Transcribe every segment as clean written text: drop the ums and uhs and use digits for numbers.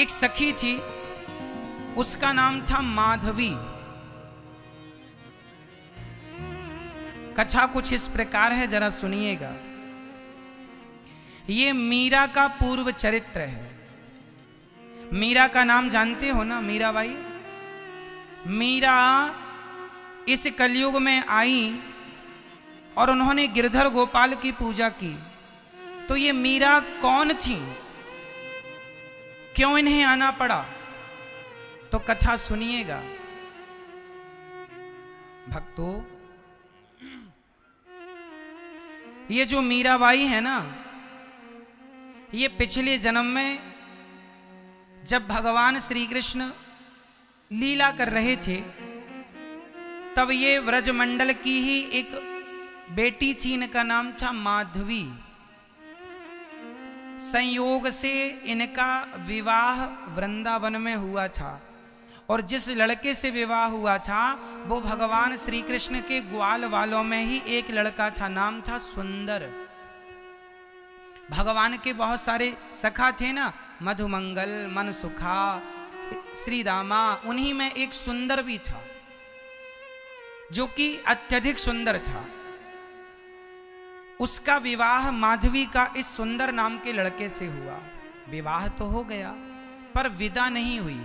एक सखी थी, उसका नाम था माधवी। कथा कुछ इस प्रकार है, जरा सुनिएगा। ये मीरा का पूर्व चरित्र है। मीरा का नाम जानते हो ना, मीराबाई। मीरा इस कलयुग में आई और उन्होंने गिरधर गोपाल की पूजा की। तो ये मीरा कौन थी, क्यों इन्हें आना पड़ा, तो कथा सुनिएगा भक्तों। ये जो मीराबाई है ना, ये पिछले जन्म में जब भगवान श्री कृष्ण लीला कर रहे थे, तब ये व्रजमंडल की ही एक बेटी थी, इनका नाम था माधवी। संयोग से इनका विवाह वृंदावन में हुआ था, और जिस लड़के से विवाह हुआ था वो भगवान श्री कृष्ण के ग्वाल वालों में ही एक लड़का था, नाम था सुंदर। भगवान के बहुत सारे सखा थे ना, मधुमंगल, मनसुखा, श्रीदामा, उन्हीं में एक सुंदर भी था जो कि अत्यधिक सुंदर था। उसका विवाह माधवी का इस सुंदर नाम के लड़के से हुआ। विवाह तो हो गया पर विदा नहीं हुई।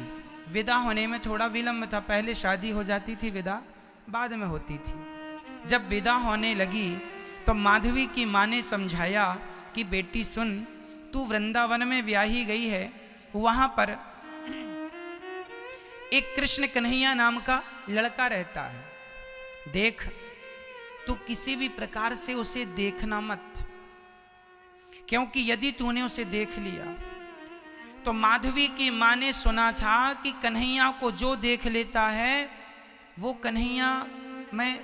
विदा होने में थोड़ा विलंब था। पहले शादी हो जाती थी, विदा बाद में होती थी। जब विदा होने लगी तो माधवी की माँ ने समझाया कि बेटी सुन, तू वृंदावन में ब्याही गई है, वहां पर एक कृष्ण कन्हैया नाम का लड़का रहता है। देख, तू किसी भी प्रकार से उसे देखना मत, क्योंकि यदि तूने उसे देख लिया तो माधवी की माँ ने सुना था कि कन्हैया को जो देख लेता है वो कन्हैया में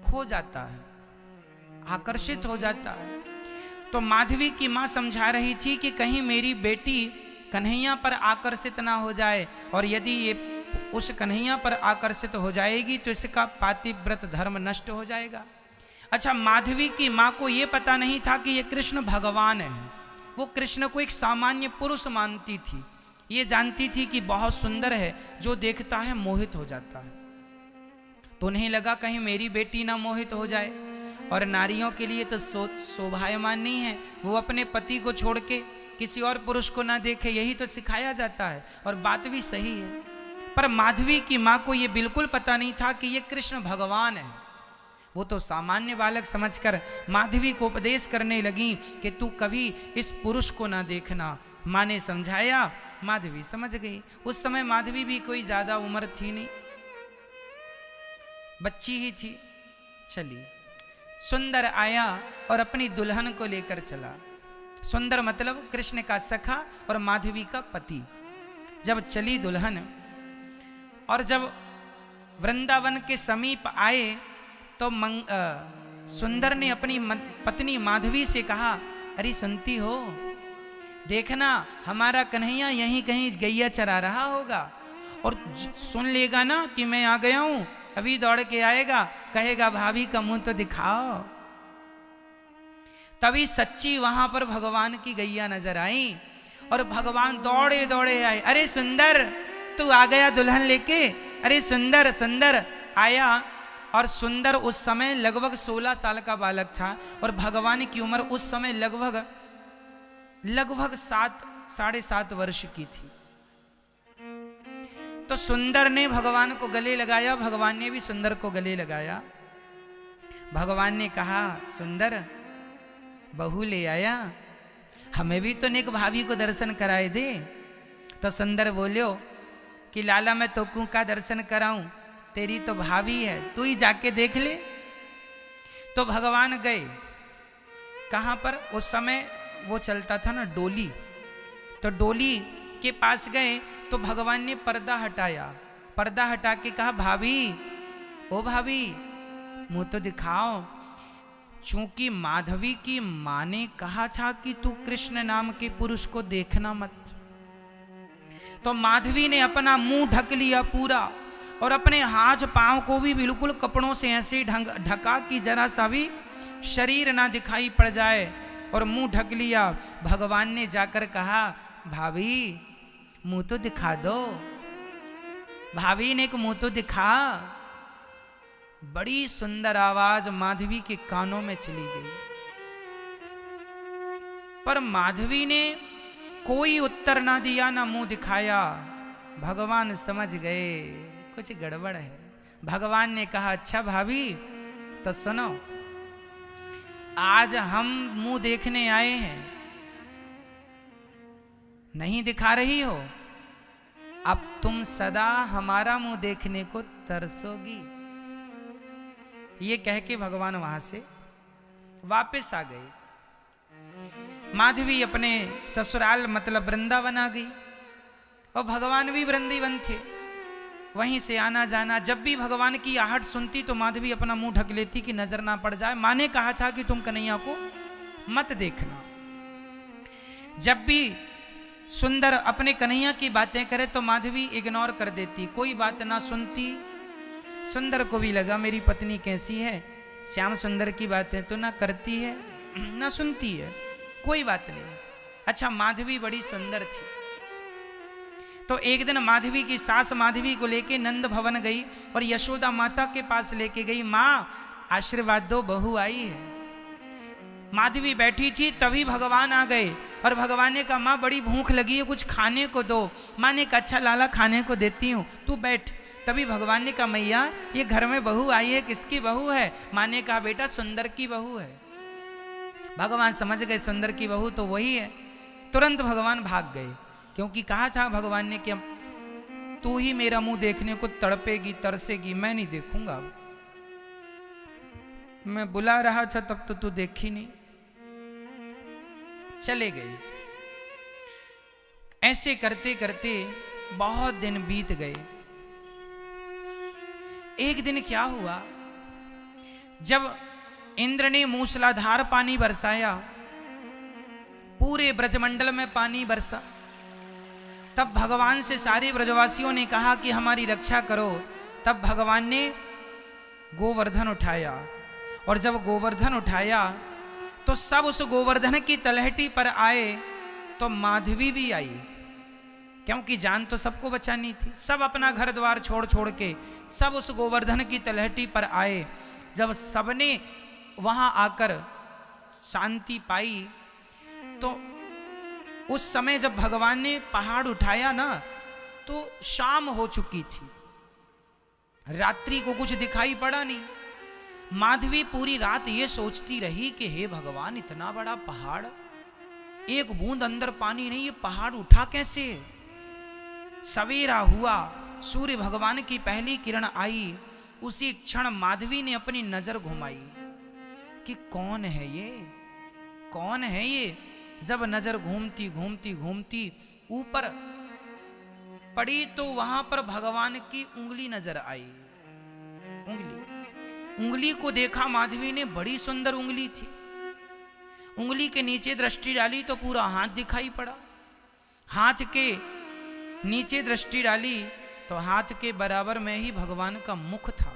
खो जाता है, आकर्षित हो जाता है। तो माधवी की माँ समझा रही थी कि कहीं मेरी बेटी कन्हैया पर आकर्षित ना हो जाए, और यदि ये उस कन्हैया पर आकर्षित हो जाएगी तो इसका पातिव्रत धर्म नष्ट हो जाएगा। अच्छा, माधवी की माँ को यह पता नहीं था कि ये कृष्ण भगवान है। वो कृष्ण को एक सामान्य पुरुष मानती थी। ये जानती थी कि बहुत सुंदर है, जो देखता है मोहित हो जाता है। तो उन्हें लगा कहीं मेरी बेटी ना मोहित हो जाए। और नारियों के लिए तो शोभायमान नहीं है वो अपने पति को छोड़ के किसी और पुरुष को ना देखे, यही तो सिखाया जाता है, और बात भी सही है। पर माधवी की माँ को ये बिल्कुल पता नहीं था कि ये कृष्ण भगवान है। वो तो सामान्य बालक समझकर माधवी को उपदेश करने लगी कि तू कभी इस पुरुष को ना देखना। माँ ने समझाया, माधवी समझ गई। उस समय माधवी भी कोई ज्यादा उम्र थी नहीं, बच्ची ही थी। चलिए, सुंदर आया और अपनी दुल्हन को लेकर चला। सुंदर मतलब कृष्ण का सखा और माधवी का पति। जब चली दुल्हन और जब वृंदावन के समीप आए तो सुंदर ने अपनी पत्नी माधवी से कहा, अरे सुनती हो, देखना हमारा कन्हैया यहीं कहीं गैया चरा रहा होगा, और सुन लेगा ना कि मैं आ गया हूं, अभी दौड़ के आएगा, कहेगा भाभी का मुंह तो दिखाओ। तभी सच्ची वहां पर भगवान की गैया नजर आई और भगवान दौड़े दौड़े आए। अरे सुंदर, तू आ गया दुल्हन लेके? अरे सुंदर, सुंदर आया। और सुंदर उस समय लगभग 16 साल का बालक था, और भगवान की उम्र उस समय लगभग 7-7.5 वर्ष की थी। तो सुंदर ने भगवान को गले लगाया, भगवान ने भी सुंदर को गले लगाया। भगवान ने कहा, सुंदर बहू ले आया, हमें भी तो नेक भाभी को दर्शन कराए दे। तो सुंदर बोलियो कि लाला मैं तो का दर्शन कराऊं, तेरी तो भाभी है, तू ही जाके देख ले। तो भगवान गए कहां पर, उस समय वो चलता था ना डोली, तो डोली के पास गए तो भगवान ने पर्दा हटाया। पर्दा हटा के कहा, भाभी, ओ भाभी मुंह तो दिखाओ। चूंकि माधवी की मां ने कहा था कि तू कृष्ण नाम के पुरुष को देखना मत, तो माधवी ने अपना मुंह ढक लिया पूरा, और अपने हाथ पांव को भी बिल्कुल कपड़ों से ऐसे ढका कि जरा सा भी शरीर ना दिखाई पड़ जाए, और मुंह ढक लिया। भगवान ने जाकर कहा, भाभी मुंह तो दिखा दो, भाभी ने एक मुंह तो दिखा। बड़ी सुंदर आवाज माधवी के कानों में चली गई, पर माधवी ने कोई उत्तर ना दिया, ना मुंह दिखाया। भगवान समझ गए कुछ गड़बड़ है। भगवान ने कहा, अच्छा भाभी तो सुनो, आज हम मुंह देखने आए हैं, नहीं दिखा रही हो, अब तुम सदा हमारा मुंह देखने को तरसोगी। ये कह के भगवान वहां से वापस आ गए। माधवी अपने ससुराल मतलब वृंदावन आ गई, और भगवान भी वृंदावन थे, वहीं से आना जाना। जब भी भगवान की आहट सुनती तो माधवी अपना मुंह ढक लेती कि नजर ना पड़ जाए। माँ ने कहा था कि तुम कन्हैया को मत देखना। जब भी सुंदर अपने कन्हैया की बातें करे तो माधवी इग्नोर कर देती, कोई बात ना सुनती। सुंदर को भी लगा मेरी पत्नी कैसी है, श्याम सुंदर की बातें तो ना करती है ना सुनती है, कोई बात नहीं। अच्छा, माधवी बड़ी सुंदर थी। तो एक दिन माधवी की सास माधवी को लेके नंद भवन गई और यशोदा माता के पास लेके गई। माँ आशीर्वाद दो, बहू आई है। माधवी बैठी थी, तभी भगवान आ गए और भगवान ने कहा, माँ बड़ी भूख लगी है, कुछ खाने को दो। माँ ने कहा, अच्छा लाला खाने को देती हूँ, तू बैठ। तभी भगवान ने कहा, मैया ये घर में बहू आई है, किसकी बहू है? माँ ने कहा, बेटा सुंदर की बहू है। भगवान समझ गए सुंदर की बहू तो वही है। तुरंत भगवान भाग गए, क्योंकि कहा था भगवान ने कि तू ही मेरा मुंह देखने को तड़पेगी तरसेगी, मैं नहीं देखूंगा। अब मैं बुला रहा था तब तो तू देखी नहीं। चले गए। ऐसे करते करते बहुत दिन बीत गए। एक दिन क्या हुआ, जब इंद्र ने मूसलाधार पानी बरसाया, पूरे ब्रजमंडल में पानी बरसा, तब भगवान से सारे ब्रजवासियों ने कहा कि हमारी रक्षा करो। तब भगवान ने गोवर्धन उठाया, और जब गोवर्धन उठाया तो सब उस गोवर्धन की तलहटी पर आए, तो माधवी भी आई, क्योंकि जान तो सबको बचानी थी। सब अपना घर द्वार छोड़ छोड़ के सब उस गोवर्धन की तलहटी पर आए। जब सबने वहां आकर शांति पाई, तो उस समय जब भगवान ने पहाड़ उठाया ना, तो शाम हो चुकी थी, रात्रि को कुछ दिखाई पड़ा नहीं। माधवी पूरी रात ये सोचती रही कि हे भगवान, इतना बड़ा पहाड़, एक बूंद अंदर पानी नहीं, ये पहाड़ उठा कैसे? सवेरा हुआ, सूर्य भगवान की पहली किरण आई, उसी क्षण माधवी ने अपनी नजर घुमाई कि कौन है ये, कौन है ये। जब नजर घूमती घूमती घूमती ऊपर पड़ी तो वहां पर भगवान की उंगली नजर आई। उंगली को देखा माधवी ने, बड़ी सुंदर उंगली थी। उंगली के नीचे दृष्टि डाली तो पूरा हाथ दिखाई पड़ा। हाथ के नीचे दृष्टि डाली तो हाथ के बराबर में ही भगवान का मुख था।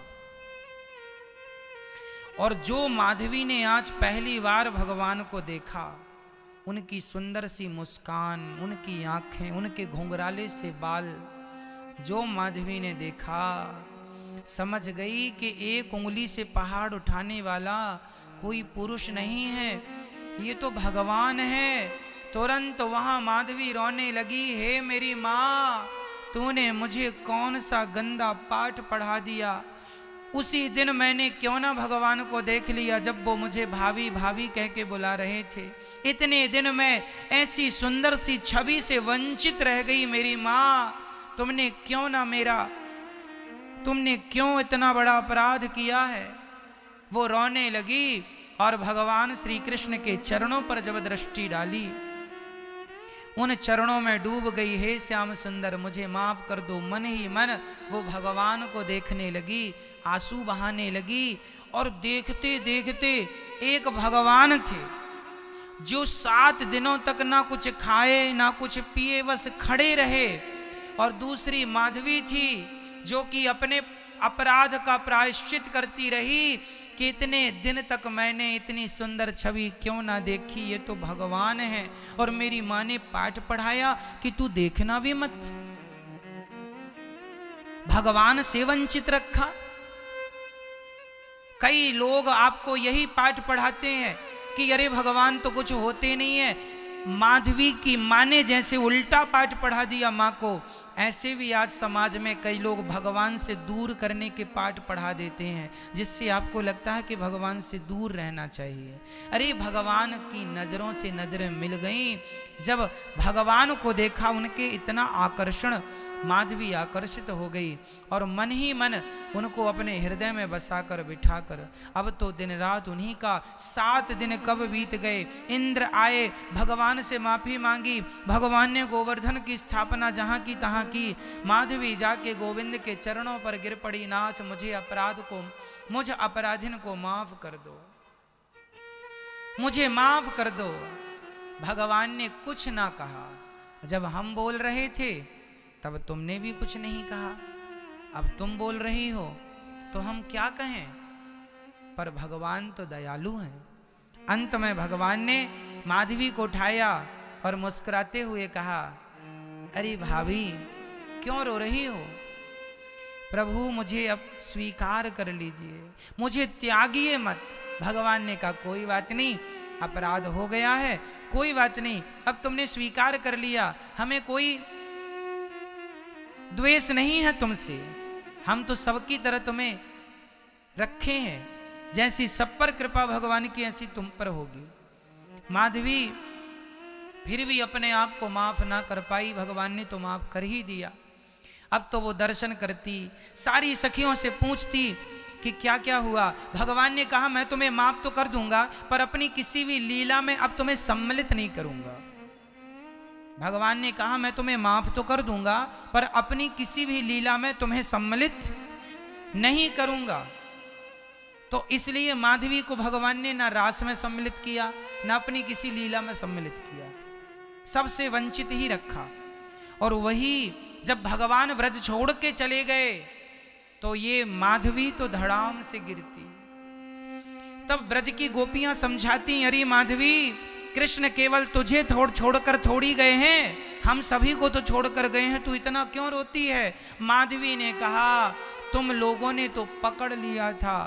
और जो माधवी ने आज पहली बार भगवान को देखा, उनकी सुंदर सी मुस्कान, उनकी आंखें, उनके घुंघराले से बाल, जो माधवी ने देखा, समझ गई कि एक उंगली से पहाड़ उठाने वाला कोई पुरुष नहीं है, ये तो भगवान है। तुरंत वहां माधवी रोने लगी, हे मेरी माँ, तूने मुझे कौन सा गंदा पाठ पढ़ा दिया। उसी दिन मैंने क्यों ना भगवान को देख लिया, जब वो मुझे भाभी भाभी कह के बुला रहे थे। इतने दिन मैं ऐसी सुंदर सी छवि से वंचित रह गई। मेरी माँ, तुमने क्यों इतना बड़ा अपराध किया है। वो रोने लगी और भगवान श्री कृष्ण के चरणों पर जब दृष्टि डाली, उन चरणों में डूब गई। हे श्याम सुंदर, मुझे माफ कर दो। मन ही मन वो भगवान को देखने लगी, आंसू बहाने लगी। और देखते देखते एक भगवान थे जो 7 दिनों तक ना कुछ खाए ना कुछ पिए, बस खड़े रहे। और दूसरी माधवी थी जो कि अपने अपराध का प्रायश्चित करती रही। कि इतने दिन तक मैंने इतनी सुंदर छवि क्यों ना देखी, ये तो भगवान है। और मेरी माँ ने पाठ पढ़ाया कि तू देखना भी मत, भगवान से वंचित रखा। कई लोग आपको यही पाठ पढ़ाते हैं कि अरे भगवान तो कुछ होते नहीं है। माधवी की माँ ने जैसे उल्टा पाठ पढ़ा दिया माँ को, ऐसे भी आज समाज में कई लोग भगवान से दूर करने के पाठ पढ़ा देते हैं, जिससे आपको लगता है कि भगवान से दूर रहना चाहिए। अरे भगवान की नज़रों से नज़रें मिल गईं, जब भगवान को देखा उनके इतना आकर्षण, माधवी आकर्षित हो गई और मन ही मन उनको अपने हृदय में बसाकर बिठाकर, अब तो दिन रात उन्हीं का 7 दिन कब बीत गए। इंद्र आए, भगवान से माफ़ी मांगी, भगवान ने गोवर्धन की स्थापना जहाँ की तहाँ की। माधवी जाके गोविंद के चरणों पर गिर पड़ी, नाथ मुझ अपराधिन को माफ कर दो, मुझे माफ कर दो। भगवान ने कुछ ना कहा। जब हम बोल रहे थे तब तुमने भी कुछ नहीं कहा, अब तुम बोल रही हो तो हम क्या कहें। पर भगवान तो दयालु हैं। अंत में भगवान ने माधवी को उठाया और मुस्कुराते हुए कहा, अरे भाभी क्यों रो रही हो, प्रभु मुझे अब स्वीकार कर लीजिए, मुझे त्यागिए मत। भगवान ने कहा कोई बात नहीं, अपराध हो गया है, कोई बात नहीं, अब तुमने स्वीकार कर लिया, हमें कोई द्वेष नहीं है तुमसे, हम तो सबकी तरह तुम्हें रखे हैं, जैसी सब पर कृपा भगवान की ऐसी तुम पर होगी। माधवी फिर भी अपने आप को माफ ना कर पाई, भगवान ने तो माफ कर ही दिया। अब तो वो दर्शन करती, सारी सखियों से पूछती कि क्या क्या हुआ। भगवान ने कहा मैं तुम्हें माफ तो कर दूंगा, पर अपनी किसी भी लीला में अब तुम्हें सम्मिलित नहीं करूंगा। भगवान ने कहा मैं तुम्हें माफ तो कर दूंगा, पर अपनी किसी भी लीला में तुम्हें सम्मिलित नहीं करूंगा। तो इसलिए माधवी को भगवान ने ना रास में सम्मिलित किया, ना अपनी किसी लीला में सम्मिलित किया, सबसे वंचित ही रखा। और वही जब भगवान व्रज छोड़ के चले गए तो ये माधवी तो धड़ाम से गिरती। तब ब्रज की गोपियां समझाती, अरे माधवी कृष्ण केवल तुझे छोड़कर थोड़ी गए हैं, हम सभी को तो छोड़कर गए हैं, तू इतना क्यों रोती है। माधवी ने कहा तुम लोगों ने तो पकड़ लिया था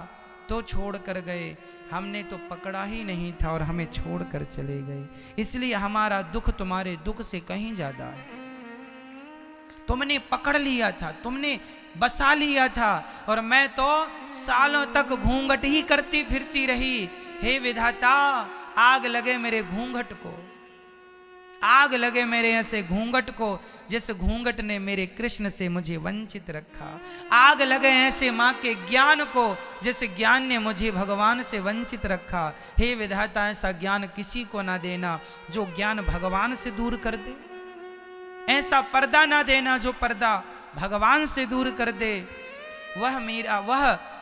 तो छोड़कर गए, हमने तो पकड़ा ही नहीं था और हमें छोड़कर चले गए, इसलिए हमारा दुख तुम्हारे दुख से कहीं ज्यादा है। तुमने पकड़ लिया था, तुमने बसा लिया था, और मैं तो सालों तक घूंघट ही करती फिरती रही। हे विधाता आग लगे मेरे घूंघट को, आग लगे मेरे ऐसे घूंघट को जिस घूंघट ने मेरे कृष्ण से मुझे वंचित रखा। आग लगे ऐसे माँ के ज्ञान को जिस ज्ञान ने मुझे भगवान से वंचित रखा। हे विधाता ऐसा ज्ञान किसी को ना देना जो ज्ञान भगवान से दूर कर दे, ऐसा पर्दा ना देना जो पर्दा भगवान से दूर कर दे। वह मीरा,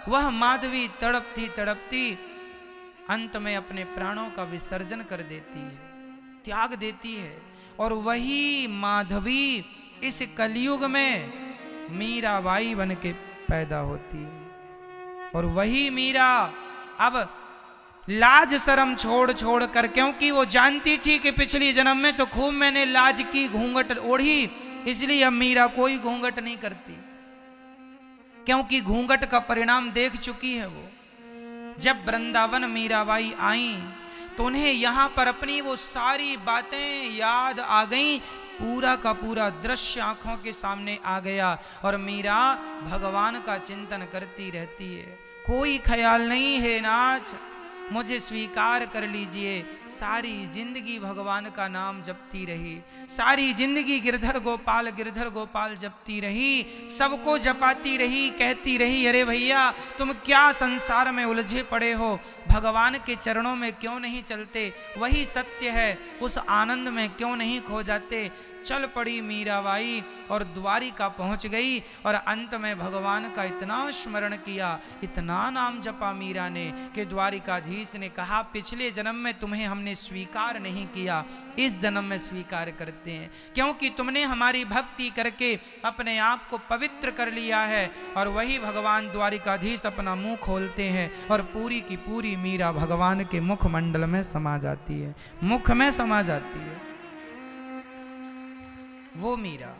वह माधवी तड़पती तड़पती अंत में अपने प्राणों का विसर्जन कर देती है, त्याग देती है। और वही माधवी इस कलयुग में मीराबाई बन के पैदा होती है। और वही मीरा अब लाज शर्म छोड़ कर, क्योंकि वो जानती थी कि पिछली जन्म में तो खूब मैंने लाज की, घूंघट ओढ़ी, इसलिए अब मीरा कोई घूंघट नहीं करती, क्योंकि घूंघट का परिणाम देख चुकी है वो। जब वृंदावन मीराबाई आई तो उन्हें यहाँ पर अपनी वो सारी बातें याद आ गईं, पूरा का पूरा दृश्य आंखों के सामने आ गया। और मीरा भगवान का चिंतन करती रहती है, कोई ख्याल नहीं है नाथ मुझे स्वीकार कर लीजिए। सारी जिंदगी भगवान का नाम जपती रही, सारी जिंदगी गिरधर गोपाल जपती रही, सबको जपाती रही, कहती रही अरे भैया तुम क्या संसार में उलझे पड़े हो, भगवान के चरणों में क्यों नहीं चलते, वही सत्य है, उस आनंद में क्यों नहीं खो जाते। चल पड़ी मीराबाई और द्वारिका पहुंच गई और अंत में भगवान का इतना स्मरण किया, इतना नाम जपा मीरा ने कि द्वारिकाधीश द्वारिकाधीश ने कहा, पिछले जन्म में तुम्हें हमने स्वीकार नहीं किया, इस जन्म में स्वीकार करते हैं, क्योंकि तुमने हमारी भक्ति करके अपने आप को पवित्र कर लिया है। और वही भगवान द्वारिकाधीश अपना मुंह खोलते हैं और पूरी की पूरी मीरा भगवान के मुखमंडल में समा जाती है, मुख में समा जाती है वो मीरा।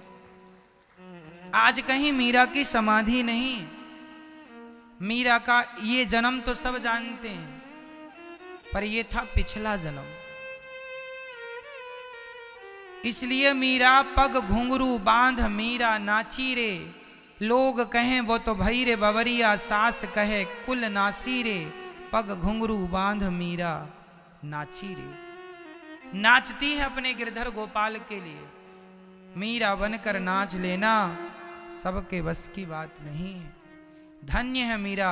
आज कहीं मीरा की समाधि नहीं। मीरा का ये जन्म तो सब जानते हैं, पर ये था पिछला जन्म। इसलिए मीरा पग घुंघरू बांध मीरा नाची रे, लोग कहें वो तो भई रे बवरिया, सास कहे कुल नासी रे, पग घुंघरू बांध मीरा नाची रे। नाचती है अपने गिरधर गोपाल के लिए। मीरा बनकर नाच लेना सबके बस की बात नहीं है। धन्य है मीरा,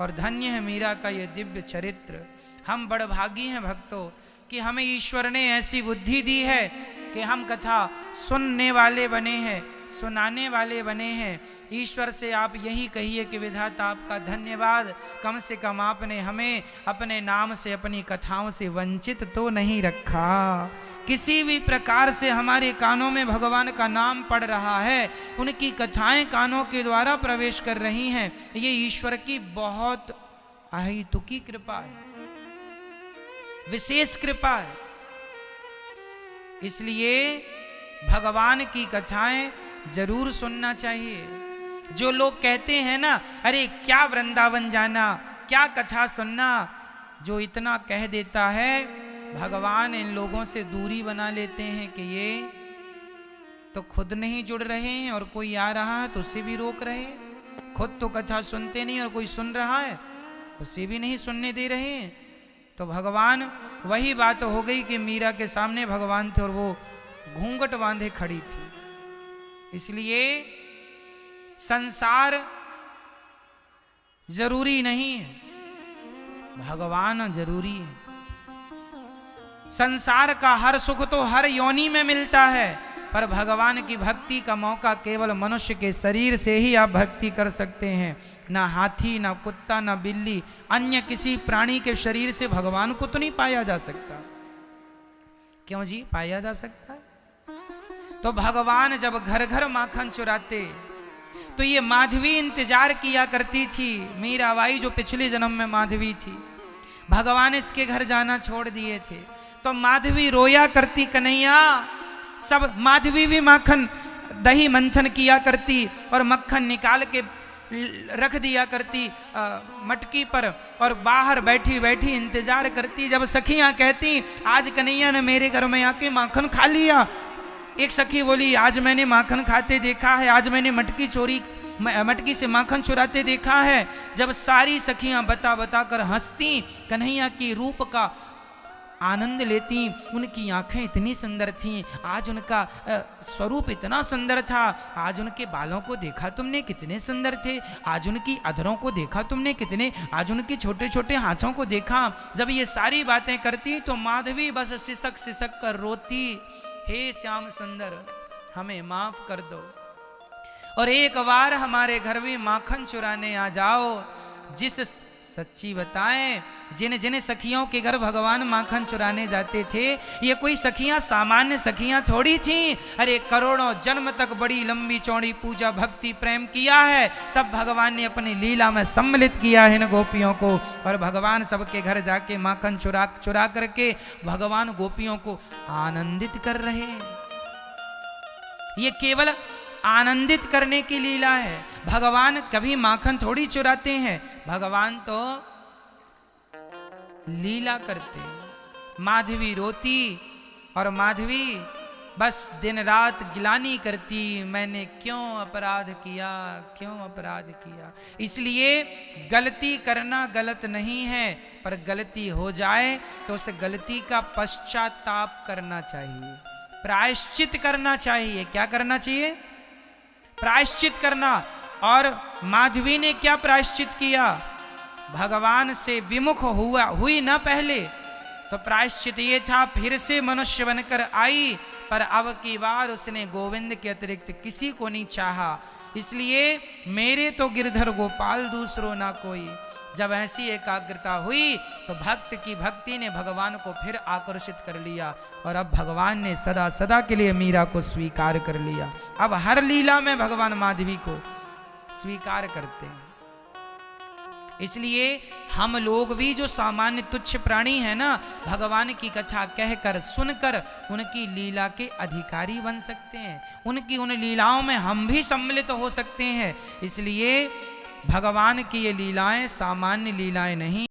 और धन्य है मीरा का ये दिव्य चरित्र। हम बड़भागी हैं भक्तों कि हमें ईश्वर ने ऐसी बुद्धि दी है कि हम कथा सुनने वाले बने हैं, सुनाने वाले बने हैं। ईश्वर से आप यही कहिए कि विधाता आपका धन्यवाद, कम से कम आपने हमें अपने नाम से, अपनी कथाओं से वंचित तो नहीं रखा। किसी भी प्रकार से हमारे कानों में भगवान का नाम पड़ रहा है, उनकी कथाएं कानों के द्वारा प्रवेश कर रही हैं, ये ईश्वर की बहुत अहेतुकी कृपा है, विशेष कृपा है। इसलिए भगवान की कथाएं जरूर सुनना चाहिए। जो लोग कहते हैं ना, अरे क्या वृंदावन जाना, क्या कथा सुनना, जो इतना कह देता है, भगवान इन लोगों से दूरी बना लेते हैं कि ये तो खुद नहीं जुड़ रहे हैं और कोई आ रहा है तो उसे भी रोक रहे हैं। खुद तो कथा सुनते नहीं और कोई सुन रहा है उसे भी नहीं सुनने दे रहे हैं। तो भगवान, वही बात हो गई कि मीरा के सामने भगवान थे और वो घूंघट बांधे खड़ी थी। इसलिए संसार जरूरी नहीं है, भगवान जरूरी है। संसार का हर सुख तो हर योनि में मिलता है, पर भगवान की भक्ति का मौका केवल मनुष्य के शरीर से ही आप भक्ति कर सकते हैं। ना हाथी, ना कुत्ता, ना बिल्ली, अन्य किसी प्राणी के शरीर से भगवान को तो नहीं पाया जा सकता। क्यों जी, पाया जा सकता है? तो भगवान जब घर घर माखन चुराते तो ये माधवी इंतजार किया करती थी। मीराबाई जो पिछले जन्म में माधवी थी, भगवान इसके घर जाना छोड़ दिए थे तो माधवी रोया करती, कन्हैया। सब माधवी भी माखन दही मंथन किया करती और मक्खन निकाल के रख दिया करती मटकी पर, और बाहर बैठी बैठी इंतजार करती जब सखियां कहती आज कन्हैया ने मेरे घर में आके माखन खा लिया। एक सखी बोली आज मैंने माखन खाते देखा है, आज मैंने मटकी से माखन चुराते देखा है। जब सारी सखियां बता बता कर हंसती, कन्हैया की रूप का आनंद लेती, उनकी आंखें इतनी सुंदर थीं, आज उनका स्वरूप इतना सुंदर था, आज उनके बालों को देखा तुमने कितने सुंदर थे, आज उनकी अधरों को देखा तुमने कितने, आज उनके छोटे छोटे हाथों को देखा। जब ये सारी बातें करती तो माधवी बस सिसक सिसक कर रोती, हे श्याम सुंदर हमें माफ कर दो और एक बार हमारे घर में माखन चुराने आ जाओ। जिस सच्ची बताएं, जिन जिन सखियों के घर भगवान माखन चुराने जाते थे, ये कोई सखियां सामान्य सखियां थोड़ी थीं। अरे करोड़ों जन्म तक बड़ी लंबी चौड़ी पूजा भक्ति प्रेम किया है, तब भगवान ने अपनी लीला में सम्मिलित किया है इन गोपियों को। और भगवान सबके घर जाके माखन चुरा करके भगवान गोपियों को आनंदित कर रहे हैं। ये केवल आनंदित करने की लीला है। भगवान कभी माखन थोड़ी चुराते हैं, भगवान तो लीला करते हैं। माधवी रोती और माधवी बस दिन रात गिलानी करती, मैंने क्यों अपराध किया, क्यों अपराध किया। इसलिए गलती करना गलत नहीं है, पर गलती हो जाए तो उस गलती का पश्चाताप करना चाहिए, प्रायश्चित करना चाहिए। क्या करना चाहिए? प्रायश्चित करना। और माधवी ने क्या प्रायश्चित किया? भगवान से विमुख हुई ना पहले, तो प्रायश्चित ये था फिर से मनुष्य बनकर आई, पर अब की बार उसने गोविंद के अतिरिक्त किसी को नहीं चाहा। इसलिए मेरे तो गिरधर गोपाल दूसरो ना कोई, जब ऐसी एकाग्रता हुई तो भक्त की भक्ति ने भगवान को फिर आकर्षित कर लिया और अब भगवान ने सदा सदा के लिए मीरा को स्वीकार कर लिया। अब हर लीला में भगवान माधवी को स्वीकार करते हैं। इसलिए हम लोग भी जो सामान्य तुच्छ प्राणी हैं ना, भगवान की कथा कहकर सुनकर उनकी लीला के अधिकारी बन सकते हैं, उनकी उन लीलाओं में हम भी सम्मिलित हो सकते हैं। इसलिए भगवान की ये लीलाएं सामान्य लीलाएं नहीं।